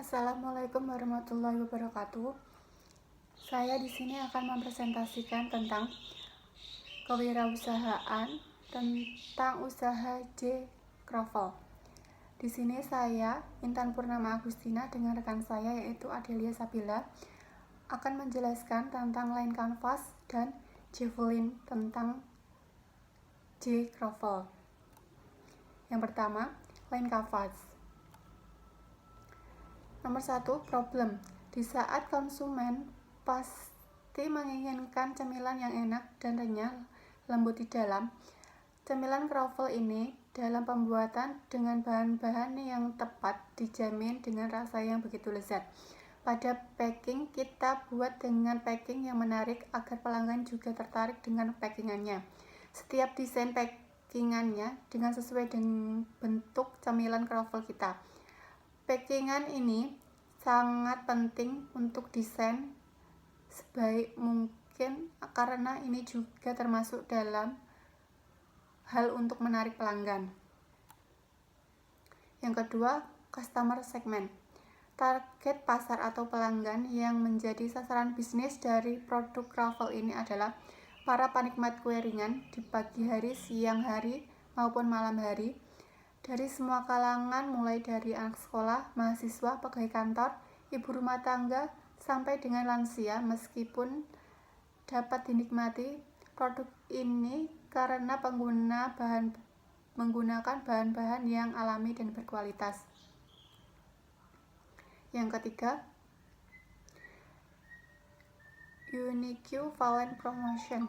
Assalamualaikum warahmatullahi wabarakatuh. Saya di sini akan mempresentasikan tentang kewirausahaan tentang usaha J. Kroffel. Di sini saya, Intan Purnama Agustina, dengan rekan saya yaitu Adelia Sabila akan menjelaskan tentang line canvas dan javelin tentang J. Kroffel. Yang pertama, line canvas. Nomor 1, problem. Di saat konsumen pasti menginginkan cemilan yang enak dan renyah, lembut di dalam, cemilan kroffel ini dalam pembuatan dengan bahan-bahan yang tepat dijamin dengan rasa yang begitu lezat. Pada packing, kita buat dengan packing yang menarik agar pelanggan juga tertarik dengan packingannya. Setiap desain packingannya dengan sesuai dengan bentuk cemilan kroffel kita. Packingan ini sangat penting untuk desain sebaik mungkin karena ini juga termasuk dalam hal untuk menarik pelanggan. Yang kedua, customer segment. Target pasar atau pelanggan yang menjadi sasaran bisnis dari produk kroffel ini adalah para penikmat kue ringan di pagi hari, siang hari, maupun malam hari, dari semua kalangan, mulai dari anak sekolah, mahasiswa, pegawai kantor, ibu rumah tangga, sampai dengan lansia, meskipun dapat dinikmati produk ini karena menggunakan bahan-bahan yang alami dan berkualitas. Yang ketiga, unique value promotion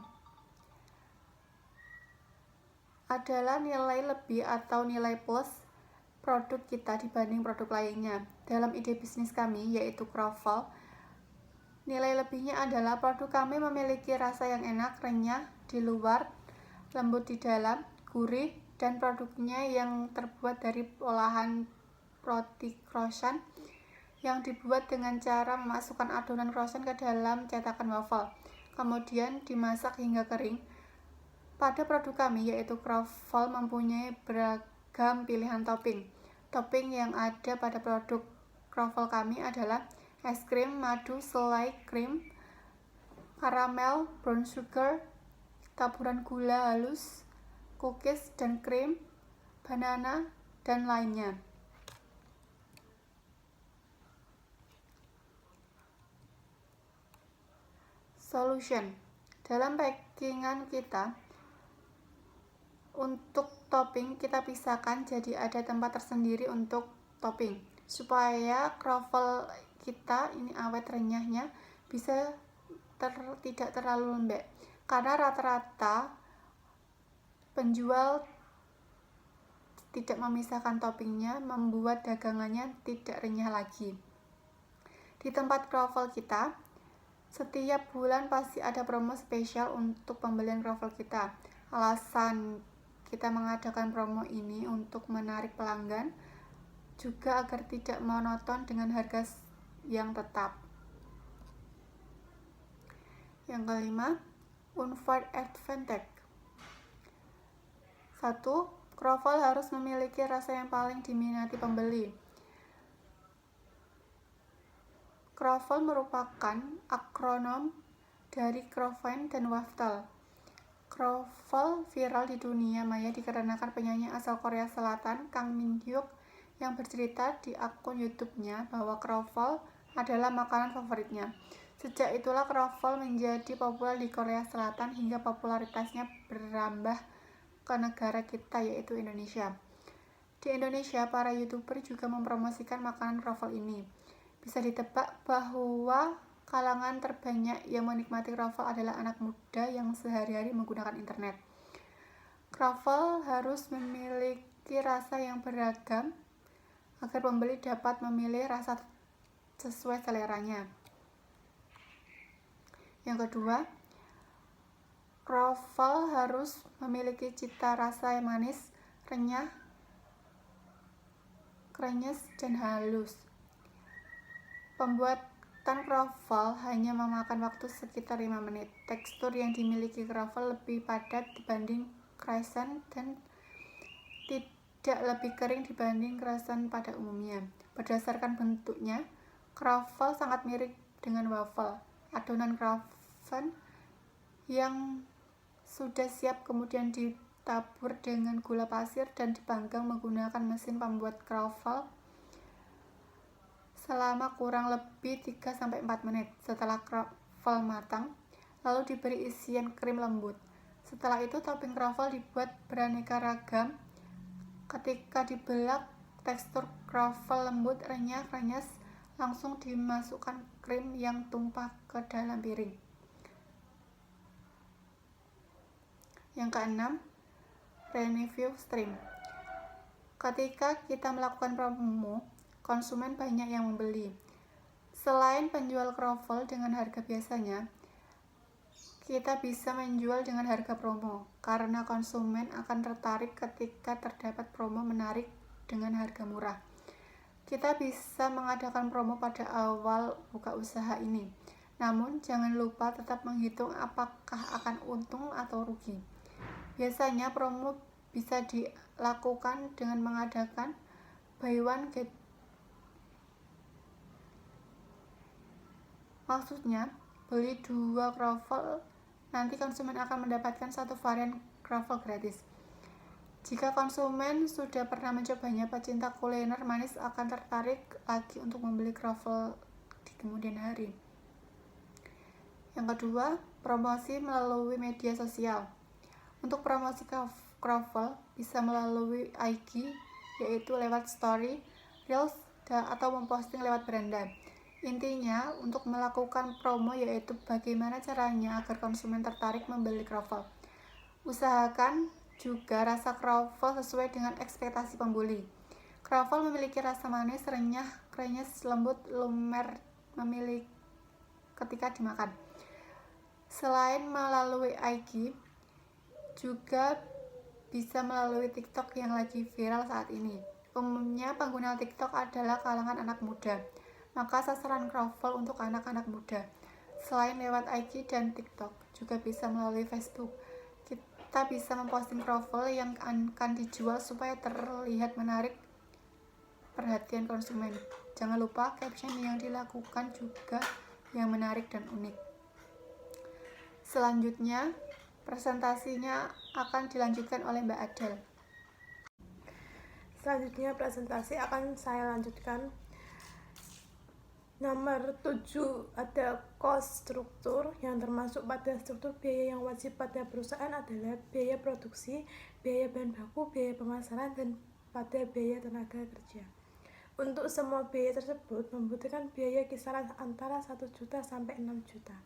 adalah nilai lebih atau nilai plus produk kita dibanding produk lainnya. Dalam ide bisnis kami, yaitu kroffel, nilai lebihnya adalah produk kami memiliki rasa yang enak, renyah di luar, lembut di dalam, gurih, dan produknya yang terbuat dari olahan roti croissant yang dibuat dengan cara memasukkan adonan croissant ke dalam cetakan waffle, kemudian dimasak hingga kering. Pada produk kami, yaitu kroffel, mempunyai beragam pilihan topping. Topping yang ada pada produk kroffel kami adalah es krim, madu, selai, krim, karamel, brown sugar, taburan gula halus, cookies dan krim, banana, dan lainnya. Solution. Dalam packingan kita, untuk topping kita pisahkan jadi ada tempat tersendiri untuk topping supaya kroffel kita ini awet renyahnya bisa tidak terlalu lembek, karena rata-rata penjual tidak memisahkan toppingnya membuat dagangannya tidak renyah lagi. Di tempat kroffel kita setiap bulan pasti ada promo spesial untuk pembelian kroffel kita. Alasan kita mengadakan promo ini untuk menarik pelanggan, juga agar tidak monoton dengan harga yang tetap. Yang kelima, unfair advantage. 1. Kroffel harus memiliki rasa yang paling diminati pembeli. Kroffel merupakan akronim dari Kroffel dan Waftel. Kroffel viral di dunia maya dikarenakan penyanyi asal Korea Selatan Kang Min Hyuk yang bercerita di akun YouTube-nya bahwa kroffel adalah makanan favoritnya. Sejak itulah kroffel menjadi populer di Korea Selatan hingga popularitasnya berambah ke negara kita, yaitu Indonesia. Di Indonesia, para YouTuber juga mempromosikan makanan kroffel ini. Bisa ditebak bahwa kalangan terbanyak yang menikmati kroffel adalah anak muda yang sehari-hari menggunakan internet. Kroffel harus memiliki rasa yang beragam agar pembeli dapat memilih rasa sesuai seleranya. Yang kedua, kroffel harus memiliki cita rasa yang manis, renyah, krenyes, dan halus. Pembuatan kroffel hanya memakan waktu sekitar 5 menit. Tekstur yang dimiliki kroffel lebih padat dibanding croissant dan tidak lebih kering dibanding croissant pada umumnya. Berdasarkan bentuknya, croffle sangat mirip dengan waffle. Adonan croissant yang sudah siap kemudian ditabur dengan gula pasir dan dipanggang menggunakan mesin pembuat croffle selama kurang lebih 3-4 menit setelah croffle matang, lalu diberi isian krim lembut. Setelah itu topping croffle dibuat beraneka ragam. Ketika dibelak, tekstur croffle lembut renyah-renyah, langsung dimasukkan krim yang tumpah ke dalam piring. Yang keenam, review stream. Ketika kita melakukan promo, konsumen banyak yang membeli. Selain penjual croffle dengan harga biasanya, kita bisa menjual dengan harga promo, karena konsumen akan tertarik ketika terdapat promo menarik dengan harga murah. Kita bisa mengadakan promo pada awal buka usaha ini, namun jangan lupa tetap menghitung apakah akan untung atau rugi. Biasanya promo bisa dilakukan dengan mengadakan buy one get. Maksudnya, beli 2 croffle, nanti konsumen akan mendapatkan 1 varian croffle gratis. Jika konsumen sudah pernah mencobanya, pecinta kuliner manis akan tertarik lagi untuk membeli croffle di kemudian hari. Yang kedua, promosi melalui media sosial. Untuk promosi croffle bisa melalui IG, yaitu lewat story, reels, atau memposting lewat beranda. Intinya, untuk melakukan promo yaitu bagaimana caranya agar konsumen tertarik membeli croffle. Usahakan juga rasa croffle sesuai dengan ekspektasi pembeli. Croffle memiliki rasa manis, renyah, krenyes, lembut, lumer memiliki ketika dimakan. Selain melalui IG, juga bisa melalui TikTok yang lagi viral saat ini. Umumnya pengguna TikTok adalah kalangan anak muda, maka sasaran croffle untuk anak-anak muda. Selain lewat IG dan TikTok, juga bisa melalui Facebook. Kita bisa memposting croffle yang akan dijual supaya terlihat menarik perhatian konsumen. Jangan lupa caption yang dilakukan juga yang menarik dan unik. Selanjutnya, presentasinya akan dilanjutkan oleh Mbak Adel. Selanjutnya presentasi akan saya lanjutkan. Nomor 7 ada cost struktur, yang termasuk pada struktur biaya yang wajib pada perusahaan adalah biaya produksi, biaya bahan baku, biaya pemasaran, dan pada biaya tenaga kerja. Untuk semua biaya tersebut membutuhkan biaya kisaran antara 1 juta sampai 6 juta.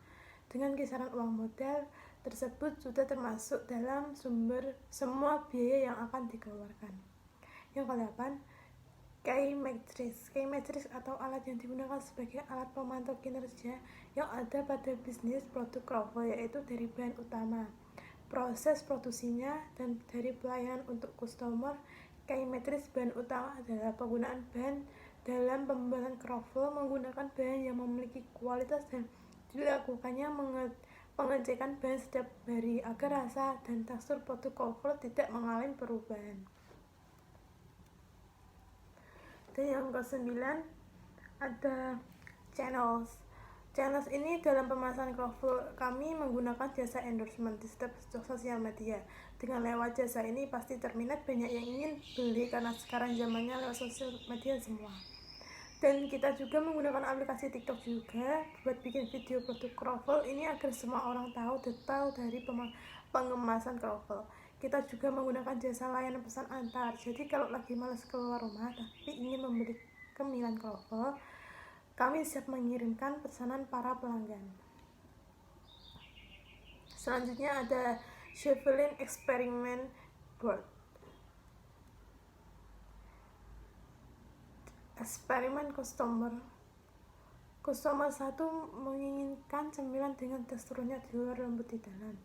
Dengan kisaran uang modal tersebut sudah termasuk dalam sumber semua biaya yang akan dikeluarkan. Yang ke-8, key matrix atau alat yang digunakan sebagai alat pemantau kinerja yang ada pada bisnis produk croffle, yaitu dari bahan utama, proses produksinya, dan dari pelayanan untuk customer. Key matrix bahan utama adalah penggunaan bahan dalam pembuatan croffle menggunakan bahan yang memiliki kualitas dan dilakukannya pengecekan bahan setiap hari agar rasa dan tekstur produk croffle tidak mengalami perubahan. Dan yang ke-9 ada channels. Channels ini dalam pemasaran croffle kami menggunakan jasa endorsement di setiap sosial media. Dengan lewat jasa ini pasti terminat, banyak yang ingin beli karena sekarang zamannya lewat sosial media semua. Dan kita juga menggunakan aplikasi TikTok juga buat bikin video produk croffle ini agar semua orang tahu detail dari pengemasan croffle. Kita juga menggunakan jasa layanan pesan antar. Jadi kalau lagi malas keluar rumah tapi ingin membeli cemilan croffle, kami siap mengirimkan pesanan para pelanggan. Selanjutnya ada Chevelin Experiment Board. Eksperimen Customer 1 menginginkan cemilan dengan teksturnya di luar lembut di dalam.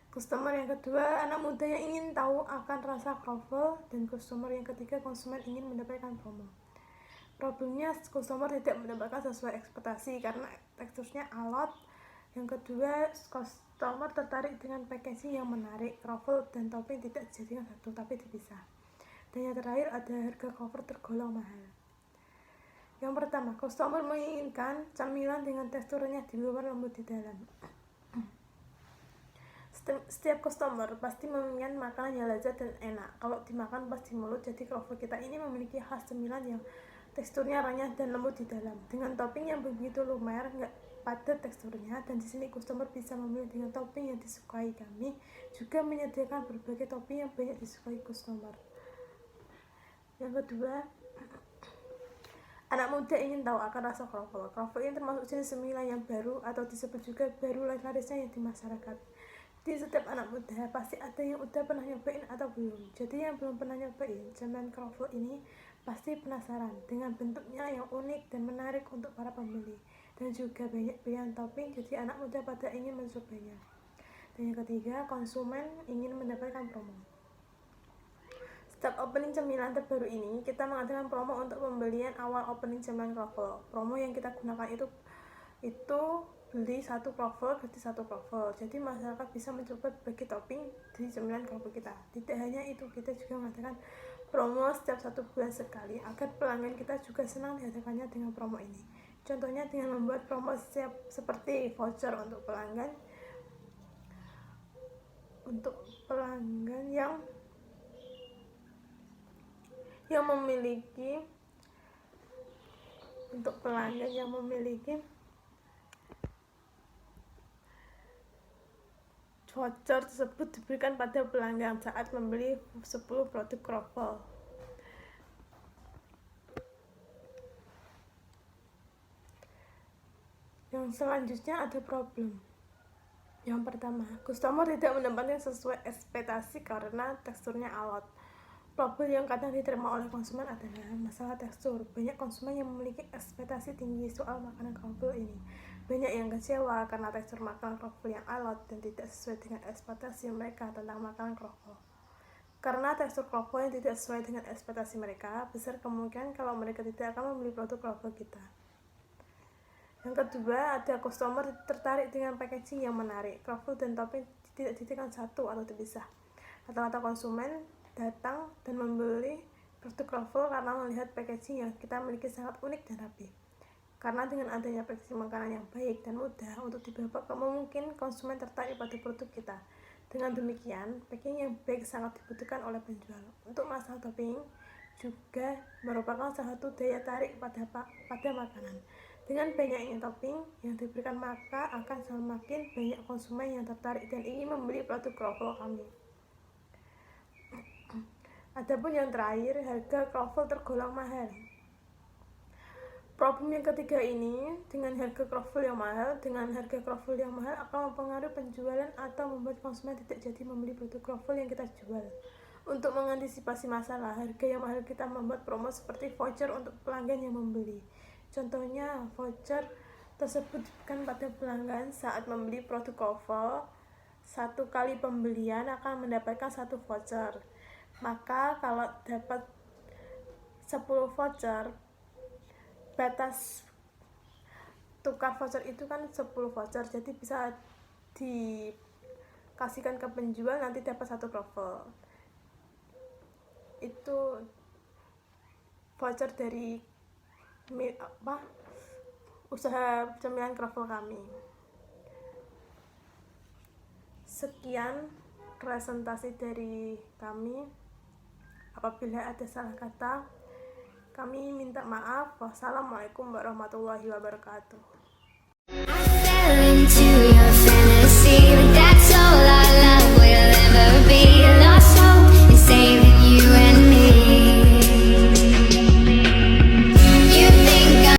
Customer yang kedua, anak muda yang ingin tahu akan rasa croffle. Dan customer yang ketiga, konsumen ingin mendapatkan promo. Problemnya, customer tidak mendapatkan sesuai ekspektasi karena teksturnya alot. Yang kedua, customer tertarik dengan packaging yang menarik. Croffle dan topping tidak dijadikan satu tapi dipisah. Dan yang terakhir ada harga cover tergolong mahal. Yang pertama, customer menginginkan camilan dengan teksturnya di luar lembut di dalam. Setiap customer pasti menginginkan makanan yang lezat dan enak. Kalau dimakan pas di mulut, jadi croffle kita ini memiliki khas cemilan yang teksturnya renyah dan lembut di dalam, dengan topping yang begitu lumer, nggak padat teksturnya. Dan di sini customer bisa memilih dengan topping yang disukai. Kami juga menyediakan berbagai topping yang banyak disukai customer. Yang kedua, anak muda ingin tahu akan rasa croffle. Croffle ini termasuk jenis cemilan yang baru atau disebut juga baru larisnya yang di masyarakat. Di setiap anak muda pasti ada yang udah pernah nyobain atau belum. Jadi yang belum pernah nyobain cemilan croffle ini pasti penasaran dengan bentuknya yang unik dan menarik untuk para pembeli, dan juga banyak pilihan topping, jadi anak muda pada ingin mencobanya. Dan yang ketiga, konsumen ingin mendapatkan promo. Setiap opening cemilan terbaru ini, kita mengadakan promo untuk pembelian awal opening cemilan croffle. Promo yang kita gunakan itu beli 1 croffle gratis 1 croffle. Jadi masyarakat bisa mencoba berbagai topping di cemilan croffle kita. Tidak hanya itu, kita juga mengadakan promo setiap 1 bulan sekali agar pelanggan kita juga senang dihadapannya dengan promo ini. Contohnya dengan membuat promo seperti voucher untuk pelanggan yang memiliki voucher tersebut diberikan pada pelanggan saat membeli 10 produk croffle. Yang selanjutnya ada problem. Yang pertama, customer tidak mendapatkan sesuai ekspektasi karena teksturnya alot. Problem yang kadang diterima oleh konsumen adalah masalah tekstur. Banyak konsumen yang memiliki ekspektasi tinggi soal makanan croffle ini. Banyak yang kecewa karena tekstur makanan croffle yang alot dan tidak sesuai dengan ekspektasi mereka tentang makanan croffle. Karena tekstur croffle yang tidak sesuai dengan ekspektasi mereka, besar kemungkinan kalau mereka tidak akan membeli produk croffle kita. Yang kedua, ada customer tertarik dengan packaging yang menarik. Croffle dan topping tidak dijadikan satu atau terpisah. Rata-rata konsumen datang dan membeli produk croffle karena melihat packaging yang kita miliki sangat unik dan rapi. Karena dengan adanya packaging makanan yang baik dan mudah untuk dibawa, mungkin konsumen tertarik pada produk kita. Dengan demikian, packaging yang baik sangat dibutuhkan oleh penjual. Untuk masalah topping juga merupakan salah satu daya tarik pada makanan. Dengan banyaknya topping yang diberikan, maka akan semakin banyak konsumen yang tertarik dan ingin membeli produk croffle kami. Adapun yang terakhir, harga croffle tergolong mahal. Problem yang ketiga ini, dengan harga croffle yang mahal akan mempengaruhi penjualan atau membuat konsumen tidak jadi membeli produk croffle yang kita jual. Untuk mengantisipasi masalah harga yang mahal, kita membuat promo seperti voucher untuk pelanggan yang membeli. Contohnya, voucher tersebut diberikan pada pelanggan saat membeli produk croffle. 1 kali pembelian akan mendapatkan 1 voucher. Maka kalau dapat 10 voucher, batas tukar voucher itu kan 10 voucher, jadi bisa dikasihkan ke penjual, nanti dapat 1 croffle. Itu voucher dari usaha cemilan croffle kami. Sekian presentasi dari kami. Apabila ada salah kata, kami minta maaf. Wassalamualaikum warahmatullahi wabarakatuh.